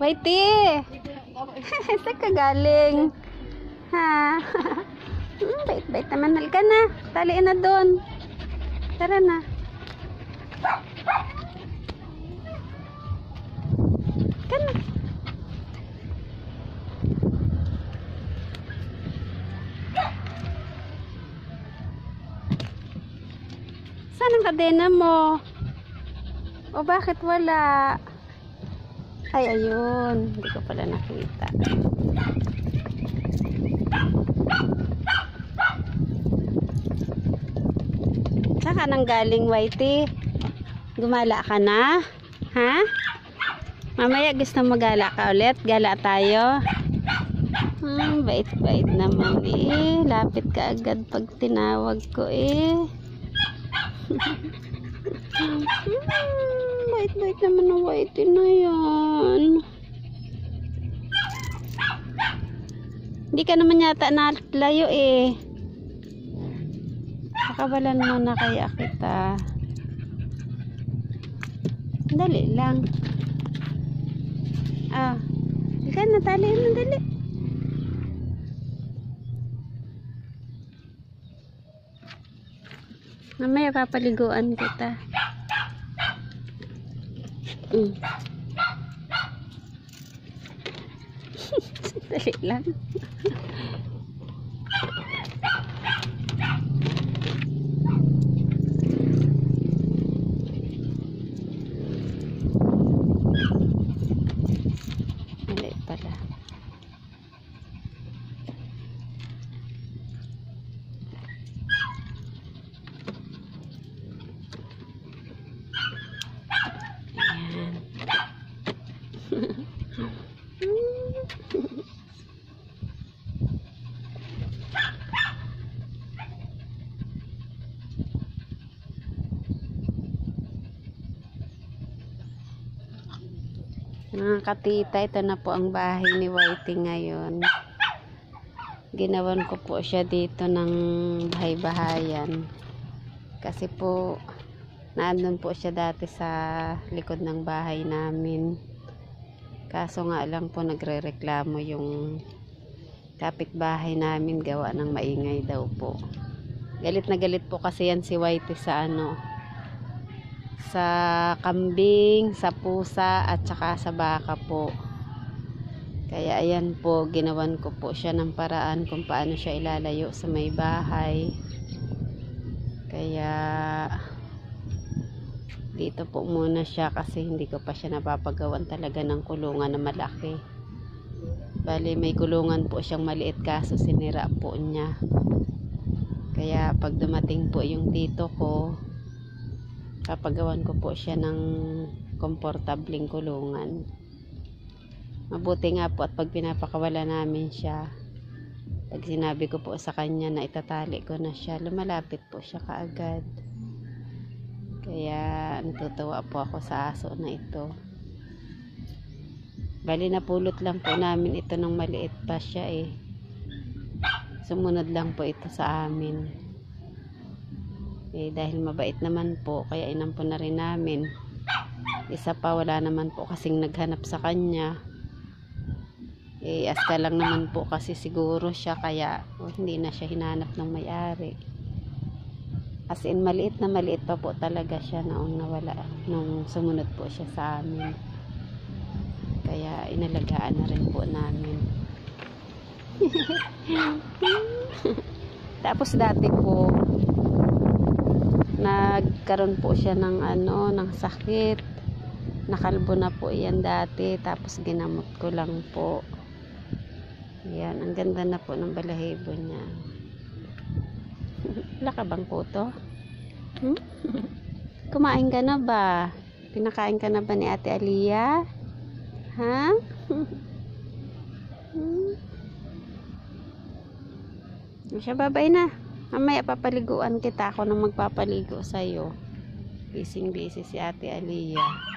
Whitey! Saan ka galing? Ha? Bait-bait naman. Halika na. Taliin na doon. Tara na. Halika na. Saan ang kadena mo? O bakit wala? Ay, ayun. Hindi ko pala nakita. Saan ka nang galing, Whitey? Gumala ka na? Ha? Mamaya gusto mo gala ka ulit? Gala tayo? Bait-bait naman eh. Lapit ka agad pag tinawag ko eh. Bait-bait naman ng Whitey na yan. Hindi ka naman yata nalayo eh. Pakabalan mo na kaya kita. Dali lang. Hindi ka natali na dali. Mamaya papaliguan kita. Dali lang. Dali pala. Mga katita, ito na po ang bahay ni Whitey ngayon. Ginawan ko po siya dito ng bahay-bahayan. Kasi po, naandun po siya dati sa likod ng bahay namin. Kaso nga lang po nagre-reklamo yung kapitbahay namin, gawa ng maingay daw po. Galit na galit po kasi yan si Whitey sa sa kambing, sa pusa at saka sa baka po. Kaya ayan po, ginawan ko po siya ng paraan kung paano siya ilalayo sa may bahay. Kaya dito po muna siya kasi hindi ko pa siya napapagawan talaga ng kulungan na malaki. Bali may kulungan po siyang maliit kaso sinira po niya. Kaya pag dumating po yung tito ko, papagawan ko po siya ng komportabling kulungan. Mabuti nga po at pag pinapakawala namin siya, pag sinabi ko po sa kanya na itatali ko na siya, lumalapit po siya kaagad. Kaya natutuwa po ako sa aso na ito. Bali napulot lang po namin ito nung maliit pa siya eh. Sumunod lang po ito sa amin. Dahil mabait naman po, kaya inampon na rin namin. Isa pa, wala naman po kasing naghanap sa kanya. Aska lang naman po kasi siguro siya, kaya hindi na siya hinanap ng may-ari. As in, maliit na maliit pa po talaga siya noong nawala, nung sumunod po siya sa amin. Kaya inalagaan na rin po namin. Tapos dati po, nagkaroon po siya ng ng sakit. Nakalbo na po yan dati, tapos ginamot ko lang po. Yan, ang ganda na po ng balahibo niya. Wala ka bang puto? Kumain ka na ba? Pinakain ka na ba ni Ate Aliyah? Ha? Siya, babay na. Mamaya papaliguan kita, ako nang magpapaligo sa'yo. Busy si Ate Aliyah.